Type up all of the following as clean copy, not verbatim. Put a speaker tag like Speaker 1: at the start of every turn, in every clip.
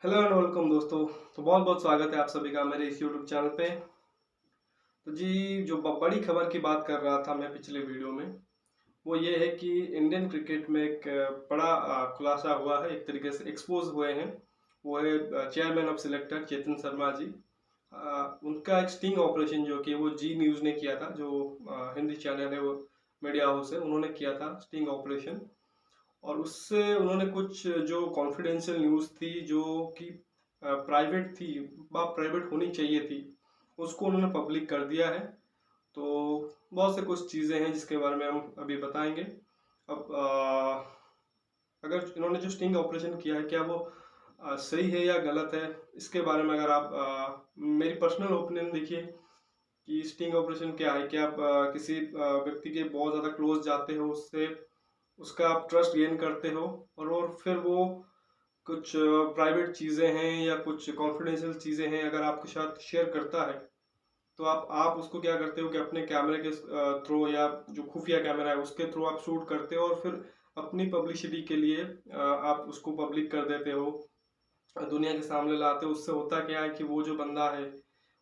Speaker 1: Hello and welcome दोस्तों। तो बहुत बहुत स्वागत है आप सभी का मेरे इस यूट्यूब चैनल पे। तो जी जो बड़ी खबर की बात कर रहा था मैं पिछले वीडियो में, वो ये है कि इंडियन क्रिकेट में एक बड़ा खुलासा हुआ है, एक तरीके से एक्सपोज हुए हैं। वो है chairman of selector Chetan Sharma ji. उनका एक स्टिंग ऑपरेशन जो कि वो जी न्यूज़ ने किया था, जो हिंदी चैनल है, वो मीडिया हाउस है, उन्होंने किया था स्टिंग ऑपरेशन। और उससे उन्होंने कुछ जो कॉन्फिडेंशियल न्यूज़ थी, जो कि प्राइवेट थी, प्राइवेट होनी चाहिए थी, उसको उन्होंने पब्लिक कर दिया है। तो बहुत से कुछ चीज़ें हैं जिसके बारे में हम अभी बताएंगे। अब अगर इन्होंने जो स्टिंग ऑपरेशन किया है, क्या वो सही है या गलत है, इसके बारे में अगर आप मेरी पर्सनल ओपिनियन देखिए कि स्टिंग ऑपरेशन क्या है। क्या आप किसी व्यक्ति के बहुत ज़्यादा क्लोज जाते हो, उससे उसका आप ट्रस्ट गेन करते हो, और फिर वो कुछ प्राइवेट चीज़ें हैं या कुछ कॉन्फिडेंशियल चीज़ें हैं अगर आपके साथ शेयर करता है, तो आप उसको क्या करते हो कि अपने कैमरे के थ्रू या जो खुफिया कैमरा है उसके थ्रू आप शूट करते हो, और फिर अपनी पब्लिसिटी के लिए आप उसको पब्लिक कर देते हो, दुनिया के सामने लाते हो। उससे होता क्या है कि वो जो बंदा है,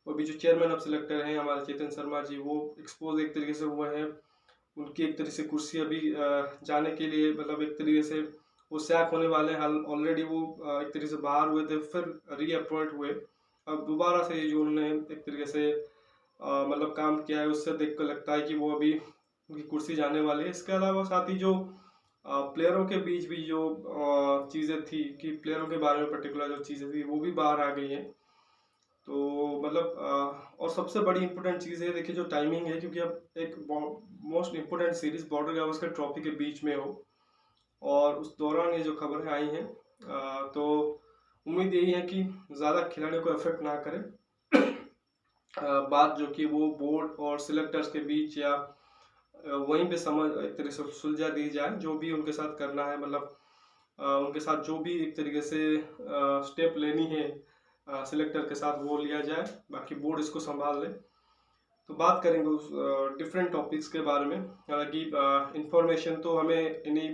Speaker 1: वो भी जो चेयरमैन ऑफ सिलेक्टर हैं हमारे चेतन शर्मा जी, वो एक्सपोज एक तरीके से हुए हैं। उनकी एक तरीके से कुर्सी अभी जाने के लिए, मतलब एक तरीके से वो सैक होने वाले हैं। ऑलरेडी वो एक तरीके से बाहर हुए थे, फिर रीअपॉइंट हुए। अब दोबारा से ये जो उन्होंने एक तरीके से मतलब काम किया है, उससे देख कर लगता है कि वो अभी उनकी कुर्सी जाने वाली है। इसके अलावा साथ ही जो प्लेयरों के बीच भी जो चीज़ें थी, कि प्लेयरों के बारे में पर्टिकुलर जो चीज़ें थी वो भी बाहर आ गई हैं। तो मतलब और सबसे बड़ी इंपॉर्टेंट चीज़ है, देखिए, जो टाइमिंग है, क्योंकि अब एक most important series border Gavaskar trophy के बीच में हो, और उस दौरान ये जो खबरें आई हैं, तो उम्मीद यही है कि ज़्यादा खिलाड़ियों को इफेक्ट ना करे। बात जो कि वो बोर्ड और सिलेक्टर्स के बीच, या वहीं पे समझ एक तरीके से सुलझा दी जाए, जो भी उनके साथ करना है, मतलब उनके साथ जो भी एक तरीके से स्टेप लेनी है सिलेक्टर के साथ, वो लिया जाए, बाकी बोर्ड इसको संभाल ले। तो बात करेंगे उस डिफरेंट टॉपिक्स के बारे में। हालांकि इंफॉर्मेशन तो हमें इन्हीं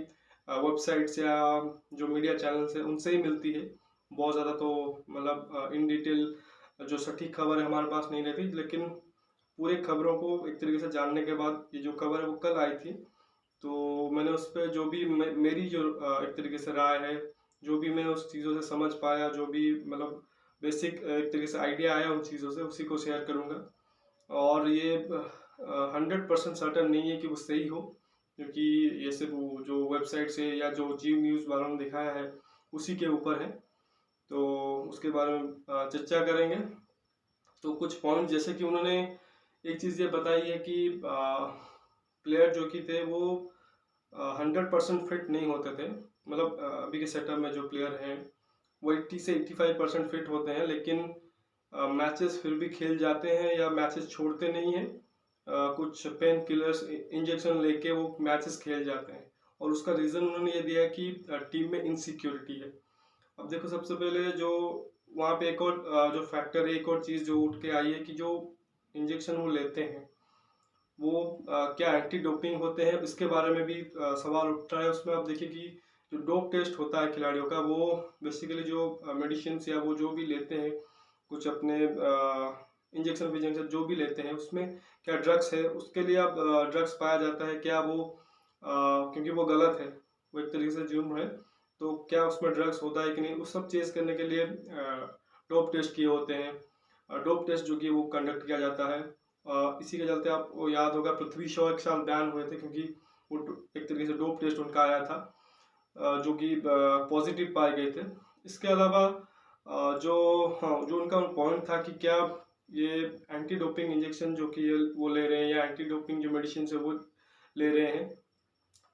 Speaker 1: वेबसाइट्स या जो मीडिया चैनल्स है उनसे ही मिलती है। बहुत ज़्यादा तो मतलब इन डिटेल जो सटीक खबर है हमारे पास नहीं रहती, लेकिन पूरी खबरों को एक तरीके से जानने के बाद, ये जो खबर है वो कल आई थी, तो मैंने उस पर जो भी मेरी जो एक तरीके से राय है, जो भी मैं उस चीज़ों से समझ पाया, जो भी मतलब बेसिक एक तरीके से आइडिया आया उन चीज़ों से, उसी को शेयर करूँगा। और ये 100% सर्टन नहीं है कि वो सही हो, क्योंकि ये सिर्फ वो जो वेबसाइट से या जो जी न्यूज़ वालों ने दिखाया है उसी के ऊपर है। तो उसके बारे में चर्चा करेंगे। तो कुछ पॉइंट जैसे कि उन्होंने एक चीज़ ये बताई है कि प्लेयर जो कि थे वो 100% फिट नहीं होते थे। मतलब अभी के सेटअप में जो प्लेयर हैं वो 80 से 85% फिट होते हैं, लेकिन मैचेस फिर भी खेल जाते हैं या मैचेस छोड़ते नहीं हैं। कुछ पेन किलर्स इंजेक्शन लेके वो मैचेस खेल जाते हैं, और उसका रीज़न उन्होंने ये दिया कि टीम में इनसिक्योरिटी है। अब देखो, सबसे पहले जो वहाँ पे एक और जो फैक्टर है, एक और चीज़ जो उठ के आई है, कि जो इंजेक्शन वो लेते हैं वो क्या एंटी डोपिंग होते हैं, इसके बारे में भी सवाल उठ रहा है। उसमें आप देखिए कि जो डोप टेस्ट होता है खिलाड़ियों का, वो बेसिकली जो मेडिसिन या वो जो भी लेते हैं, कुछ अपने इंजेक्शन विजेक्शन जो भी लेते हैं, उसमें क्या ड्रग्स है, उसके लिए अब ड्रग्स पाया जाता है, क्या वो क्योंकि वो गलत है, वो एक तरीके से जुर्म है, तो क्या उसमें ड्रग्स होता है कि नहीं, उस सब चीज़ करने के लिए डोप टेस्ट किए होते हैं। डोप टेस्ट जो कि वो कंडक्ट किया जाता है। इसी के चलते आपको याद होगा पृथ्वी शॉ एक साल बैन हुए थे, क्योंकि वो एक तरीके से डोप टेस्ट उनका आया था, जो कि पॉजिटिव पाए गए थे। इसके अलावा जो हाँ, जो उनका पॉइंट था कि क्या ये एंटी डोपिंग इंजेक्शन जो कि ये वो ले रहे हैं, या एंटी डोपिंग जो मेडिसिन है वो ले रहे हैं,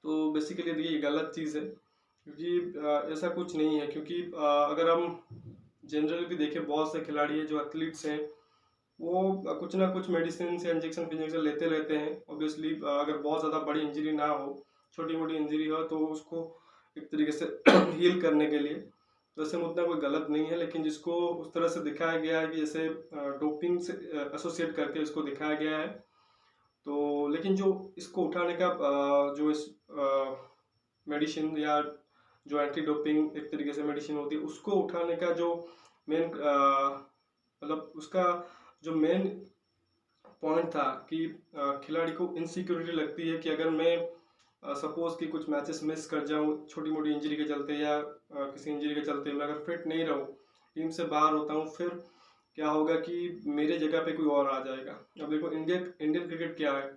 Speaker 1: तो बेसिकली देखिए ये गलत चीज़ है, क्योंकि ऐसा कुछ नहीं है। क्योंकि अगर हम जनरली भी देखें, बहुत से खिलाड़ी हैं जो एथलीट्स हैं, वो कुछ ना कुछ मेडिसिन या इंजेक्शन फिजेक्शन लेते रहते हैं। ऑब्वियसली अगर बहुत ज़्यादा बड़ी इंजरी ना हो, छोटी मोटी इंजरी हो, तो उसको एक तरीके से हील करने के लिए, तो ऐसे में उतना कोई गलत नहीं है। लेकिन जिसको उस तरह से दिखाया गया है कि जैसे डोपिंग से एसोसिएट करके इसको दिखाया गया है, तो लेकिन जो इसको उठाने का जो इस मेडिसिन या जो एंटी डोपिंग एक तरीके से मेडिसिन होती है उसको उठाने का जो मेन मतलब उसका जो मेन पॉइंट था कि खिलाड़ी को इनसिक्योरिटी लगती है कि अगर मैं सपोज कि कुछ मैचेस मिस कर जाऊं छोटी मोटी इंजरी के चलते या किसी इंजरी के चलते मैं अगर फिट नहीं रहूं, टीम से बाहर होता हूं, फिर क्या होगा कि मेरे जगह पे कोई और आ जाएगा। अब देखो इंडियन क्रिकेट क्या है,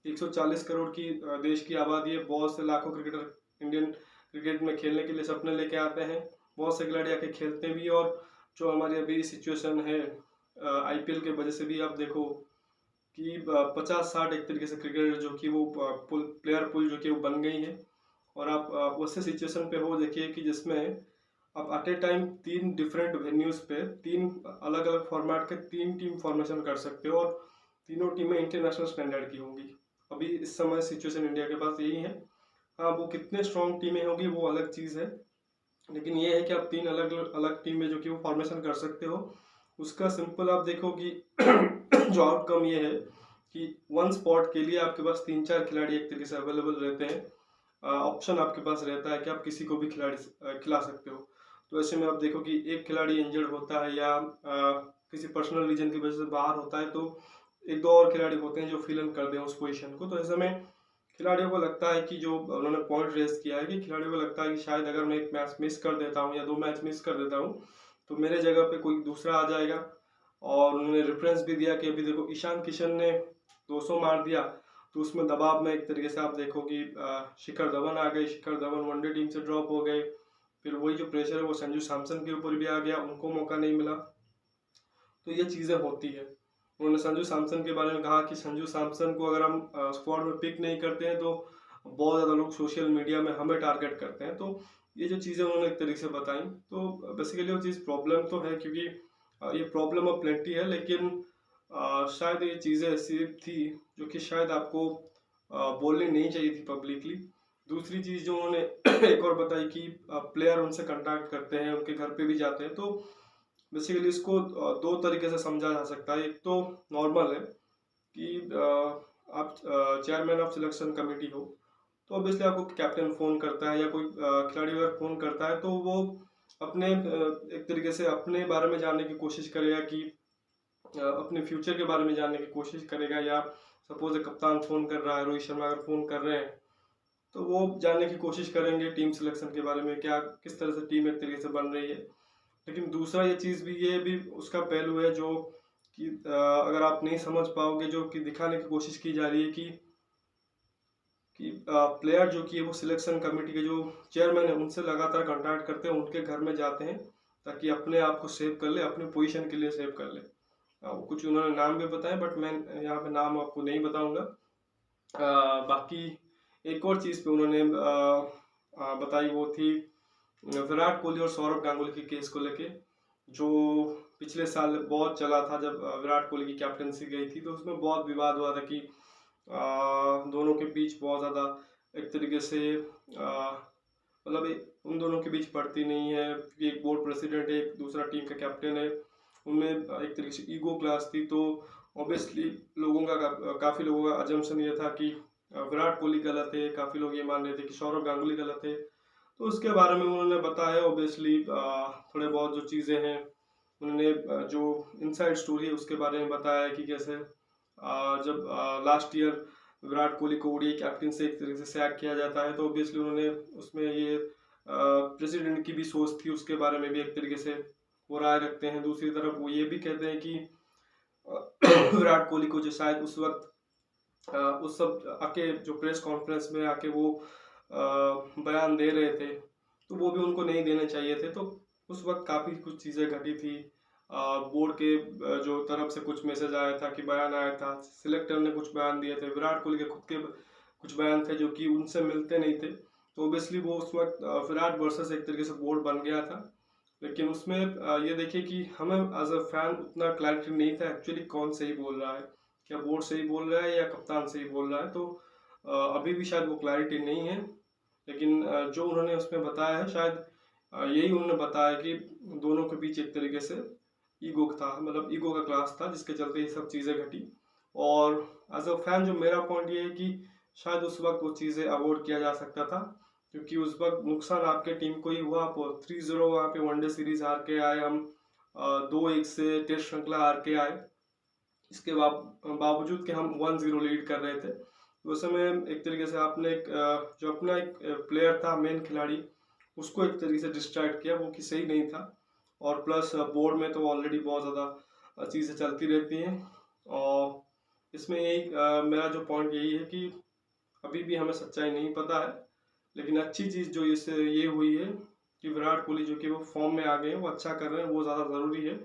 Speaker 1: 140 करोड़ की देश की आबादी है, बहुत से लाखों क्रिकेटर इंडियन क्रिकेट में खेलने के लिए सपने लेके आते हैं, बहुत से खिलाड़ी आके खेलते भी। और जो हमारी अभी सिचुएशन है आईपीएल के वजह से भी आप देखो कि 50-60 एक तरीके से क्रिकेटर जो कि वो प्लेयर पुल जो कि वो बन गई है। और आप वैसे सिचुएशन पे हो देखिए कि जिसमें आप at a time 3 different venues पे 3 अलग अलग फॉर्मेट के 3 टीम फॉर्मेशन कर सकते हो और तीनों टीमें इंटरनेशनल स्टैंडर्ड की होंगी। अभी इस समय सिचुएशन इंडिया के पास यही है। हाँ, वो कितने स्ट्रॉन्ग टीमें होंगी वो अलग चीज़ है, लेकिन ये है कि आप 3 अलग अलग टीमें जो कि वो फॉर्मेशन कर सकते हो। उसका सिंपल आप देखो कि जो आउटकम ये है कि वन स्पॉट के लिए आपके पास 3-4 खिलाड़ी एक तरीके से अवेलेबल रहते हैं। ऑप्शन आपके पास रहता है कि आप किसी को भी खिलाड़ी खिला सकते हो। तो ऐसे में आप देखो कि एक खिलाड़ी इंजर्ड होता है या किसी पर्सनल रीजन की वजह से बाहर होता है, तो एक दो और खिलाड़ी होते हैं जो फिल इन कर दें उस पोजीशन को। तो ऐसे में खिलाड़ियों को लगता है कि जो उन्होंने पॉइंट रेस किया है कि खिलाड़ियों को लगता है कि शायद अगर मैं एक मैच मिस कर देता हूँ या 2 मैच मिस कर देता हूँ तो मेरे जगह पे कोई दूसरा आ जाएगा। और उन्होंने रेफरेंस भी दिया कि अभी देखो ईशान किशन ने 200 मार दिया, तो उसमें दबाव में एक तरीके से आप देखो कि शिखर धवन आ गए, शिखर धवन वनडे टीम से ड्रॉप हो गए। फिर वही जो प्रेशर है वो संजू सैमसन के ऊपर भी आ गया, उनको मौका नहीं मिला। तो ये चीज़ें होती है। उन्होंने संजू सैमसन के बारे में कहा कि संजू सैमसन को अगर हम स्क्वाड में पिक नहीं करते हैं तो बहुत ज़्यादा लोग सोशल मीडिया में हमें टारगेट करते हैं। तो ये जो चीज़ें उन्होंने एक तरीके से बताई, तो बेसिकली वो चीज़ प्रॉब्लम तो है क्योंकि ये प्रॉब्लम ऑफ प्लेंटी है, लेकिन शायद ये चीज़ें ऐसी थी जो कि शायद आपको बोलनी नहीं चाहिए थी पब्लिकली। दूसरी चीज़ जो उन्होंने एक और बताई कि प्लेयर उनसे कांटेक्ट करते हैं, उनके घर पे भी जाते हैं। तो बेसिकली इसको 2 तरीके से समझा जा सकता है। एक तो नॉर्मल है कि आप चेयरमैन ऑफ सिलेक्शन कमेटी हो, तो ऑब्वियसली आपको कैप्टन फ़ोन करता है या कोई खिलाड़ी अगर फ़ोन करता है तो वो अपने एक तरीके से अपने बारे में जानने की कोशिश करेगा कि अपने फ्यूचर के बारे में जानने की कोशिश करेगा। या सपोज कप्तान फ़ोन कर रहा है, रोहित शर्मा अगर फ़ोन कर रहे हैं तो वो जानने की कोशिश करेंगे टीम सिलेक्शन के बारे में, क्या किस तरह से टीम एक तरीके से बन रही है। लेकिन दूसरा ये चीज़ भी, ये भी उसका पहलू है जो कि अगर आप नहीं समझ पाओगे, जो कि दिखाने की कोशिश की जा रही है कि प्लेयर जो कि वो सिलेक्शन कमेटी के जो चेयरमैन है उनसे लगातार कांटेक्ट करते हैं, उनके घर में जाते हैं ताकि अपने आप को सेव कर ले, अपने पोजीशन के लिए सेव कर ले। कुछ उन्होंने नाम भी बताए बट मैं यहाँ पे नाम आपको नहीं बताऊंगा। बाकी एक और चीज़ पे उन्होंने बताई, वो थी विराट कोहली और सौरव गांगुली के केस को लेके, जो पिछले साल बहुत चला था जब विराट कोहली की कैप्टनसी गई थी। तो उसमें बहुत विवाद हुआ था कि दोनों के बीच बहुत ज़्यादा एक तरीके से मतलब उन दोनों के बीच पड़ती नहीं है कि एक बोर्ड प्रेसिडेंट है, एक दूसरा टीम का कैप्टन है, उनमें एक तरीके से ईगो क्लास थी। तो ऑब्वियसली लोगों का काफ़ी लोगों का अजम्पशन ये था कि विराट कोहली गलत है, काफ़ी लोग ये मान रहे थे कि सौरव गांगुली गलत है। तो उसके बारे में उन्होंने बताया ऑब्वियसली थोड़े बहुत जो चीज़ें हैं उन्होंने जो इनसाइड स्टोरी है उसके बारे में बताया कि कैसे जब लास्ट ईयर विराट कोहली को ओडीआई कैप्टन से एक तरीके से सैक किया जाता है, तो ऑब्वियसली उन्होंने उसमें ये प्रेसिडेंट की भी सोच थी, उसके बारे में भी एक तरीके से वो राय रखते हैं। दूसरी तरफ वो ये भी कहते हैं कि विराट कोहली को जो शायद उस वक्त उस सब आके जो प्रेस कॉन्फ्रेंस में आके वो बयान दे रहे थे तो वो भी उनको नहीं देने चाहिए थे। तो उस वक्त काफ़ी कुछ चीज़ें घटी थी। बोर्ड के जो तरफ से कुछ मैसेज आया था कि बयान आया था, सिलेक्टर ने कुछ बयान दिए थे, विराट कोहली के खुद के कुछ बयान थे जो कि उनसे मिलते नहीं थे। तो ओबियसली वो उस वक्त विराट वर्सेस एक तरीके से बोर्ड बन गया था। लेकिन उसमें ये देखिए कि हमें एज अ फैन उतना क्लैरिटी नहीं था एक्चुअली कौन सही बोल रहा है, क्या बोर्ड सही बोल रहा है या कप्तान सही बोल रहा है। तो अभी भी शायद वो क्लैरिटी नहीं है। लेकिन जो उन्होंने उसमें बताया है शायद यही उन्होंने बताया कि दोनों के बीच एक तरीके से ईगो था, मतलब ईगो का क्लास था जिसके चलते ये सब चीज़ें घटी। और एज अ फैन जो मेरा पॉइंट ये है कि शायद उस वक्त वो चीज़ें अवॉइड किया जा सकता था क्योंकि उस वक्त नुकसान आपके टीम को ही हुआ। आप 3-0 वहाँ पे वनडे सीरीज हार के आए, हम 2-1 से टेस्ट श्रृंखला हार के आए। इसके बावजूद कि हम 1-0 लीड कर रहे थे, तो उस समय एक तरीके से आपने जो अपना एक प्लेयर था, मेन खिलाड़ी, उसको एक तरीके से डिस्ट्रैक्ट किया, वो कि सही नहीं था। और प्लस बोर्ड में तो ऑलरेडी बहुत ज़्यादा चीज़ें चलती रहती हैं। और इसमें यही मेरा जो पॉइंट यही है कि अभी भी हमें सच्चाई नहीं पता है, लेकिन अच्छी चीज़ जो इससे ये हुई है कि विराट कोहली जो कि वो फॉर्म में आ गए हैं, वो अच्छा कर रहे हैं, वो ज़्यादा ज़रूरी है।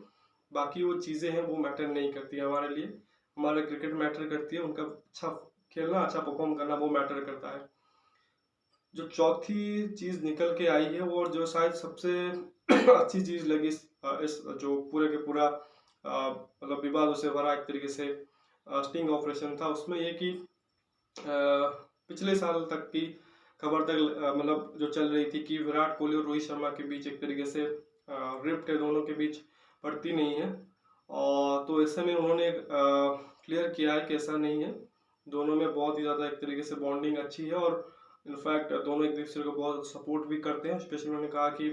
Speaker 1: बाकी वो चीज़ें हैं वो मैटर नहीं करती है हमारे लिए। हमारा क्रिकेट मैटर करती है, उनका अच्छा खेलना, अच्छा परफॉर्म करना, वो मैटर करता है। जो चौथी चीज़ निकल के आई है, और जो शायद सबसे अच्छी चीज़ लगी इस जो पूरे के पूरा मतलब विवादों से भरा एक तरीके से स्टिंग ऑपरेशन था, उसमें ये कि पिछले साल तक की खबर तक मतलब जो चल रही थी कि विराट कोहली और रोहित शर्मा के बीच एक तरीके से रिफ्ट है, दोनों के बीच पड़ती नहीं है। और तो ऐसे में उन्होंने क्लियर किया है कि ऐसा नहीं है, दोनों में बहुत ही ज़्यादा एक तरीके से बॉन्डिंग अच्छी है, और इनफैक्ट दोनों एक दूसरे को बहुत सपोर्ट भी करते हैं। स्पेशली उन्होंने कहा कि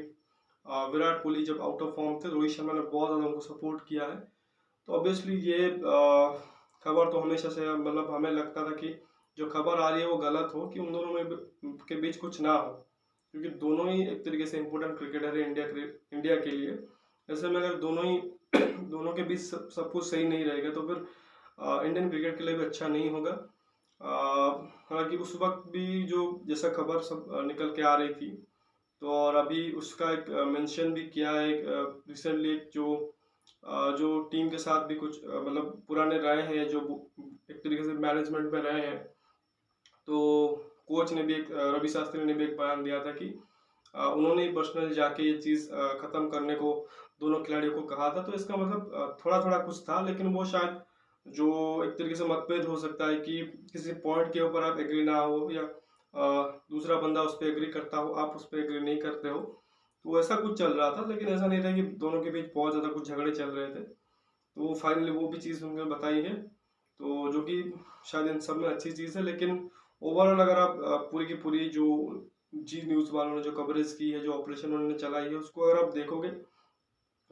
Speaker 1: विराट कोहली जब आउट ऑफ फॉर्म थे, रोहित शर्मा ने बहुत ज़्यादा उनको सपोर्ट किया है। तो ऑब्वियसली ये खबर तो हमेशा से मतलब हमें लगता था कि जो खबर आ रही है वो गलत हो, कि उन दोनों में के बीच कुछ ना हो, क्योंकि दोनों ही एक तरीके से इम्पोर्टेंट क्रिकेटर है इंडिया के लिए। ऐसे में अगर दोनों के बीच सब कुछ सही नहीं रहेगा, तो फिर इंडियन क्रिकेट के लिए भी अच्छा नहीं होगा। हालांकि उस वक्त भी जो जैसा खबर सब निकल के आ रही थी, तो और अभी उसका एक मेंशन भी किया है रिसेंटली, एक जो टीम के साथ भी कुछ मतलब पुराने रहे हैं, जो एक तरीके से मैनेजमेंट में रहे हैं, तो कोच ने भी रवि शास्त्री ने भी एक बयान दिया था कि उन्होंने पर्सनली जाके ये चीज़ ख़त्म करने को दोनों खिलाड़ियों को कहा था। तो इसका मतलब थोड़ा थोड़ा कुछ था, लेकिन वो शायद जो एक तरीके से मतभेद हो सकता है कि किसी पॉइंट के ऊपर आप एग्री ना हो, या दूसरा बंदा उस पर एग्री करता हो, आप उस पर एग्री नहीं करते हो, तो ऐसा कुछ चल रहा था। लेकिन ऐसा नहीं था कि दोनों के बीच बहुत ज़्यादा कुछ झगड़े चल रहे थे। तो वो फाइनली वो भी चीज़ उन्होंने बताई है, तो जो कि शायद इन सब में अच्छी चीज़ है। लेकिन ओवरऑल अगर आप पूरी की पूरी जो जी न्यूज़ वालों ने जो कवरेज की है, जो ऑपरेशन उन्होंने चलाई है, उसको अगर आप देखोगे,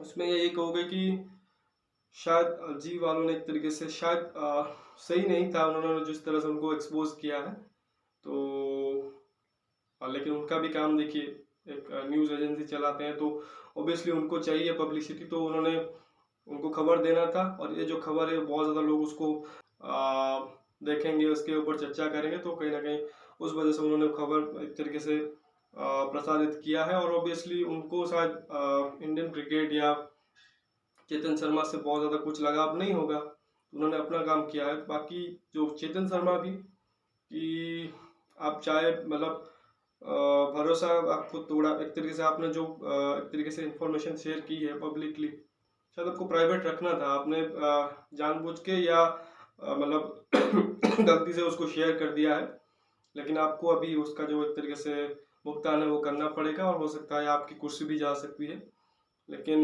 Speaker 1: उसमें यही कहोगे कि शायद जी वालों ने एक तरीके से शायद सही नहीं था उन्होंने जिस तरह से उनको एक्सपोज किया है। तो लेकिन उनका भी काम देखिए, एक न्यूज़ एजेंसी चलाते हैं, तो ऑब्वियसली उनको चाहिए पब्लिसिटी, तो उन्होंने उनको खबर देना था। और ये जो खबर है बहुत ज़्यादा लोग उसको देखेंगे, उसके ऊपर चर्चा करेंगे, तो कहीं ना कहीं उस वजह से उन्होंने खबर एक तरीके से प्रसारित किया है। और ऑब्वियसली उनको शायद इंडियन क्रिकेट या चेतन शर्मा से बहुत ज़्यादा कुछ लगाव नहीं होगा, उन्होंने अपना काम किया है। बाकी जो चेतन शर्मा भी, कि आप चाहे मतलब भरोसा आपको तोड़ा एक तरीके से, आपने जो एक तरीके से इंफॉर्मेशन शेयर की है पब्लिकली, शायद आपको प्राइवेट रखना था, आपने जानबूझ के या मतलब गलती से उसको शेयर कर दिया है। लेकिन आपको अभी उसका जो एक तरीके से भुगतान है वो करना पड़ेगा, और हो सकता है आपकी कुर्सी भी जा सकती है। लेकिन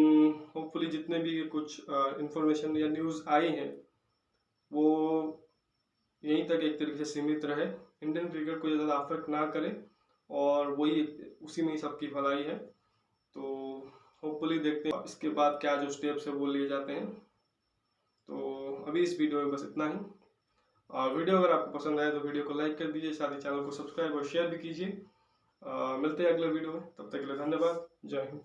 Speaker 1: होपफुली जितने भी कुछ इंफॉर्मेशन या न्यूज़ आई हैं, वो यहीं तक एक तरीके से सीमित रहे, इंडियन क्रिकेट को ज़्यादा अफेक्ट ना करे, और वही उसी में ही सबकी भलाई है। तो होपफुली देखते हैं इसके बाद क्या जो स्टेप्स है वो लिए जाते हैं। तो अभी इस वीडियो में बस इतना ही। वीडियो अगर आपको पसंद आए तो वीडियो को लाइक कर दीजिए, साथ ही चैनल को सब्सक्राइब और शेयर भी कीजिए। मिलते हैं अगले वीडियो में, तब तक के लिए धन्यवाद। जय हिंद।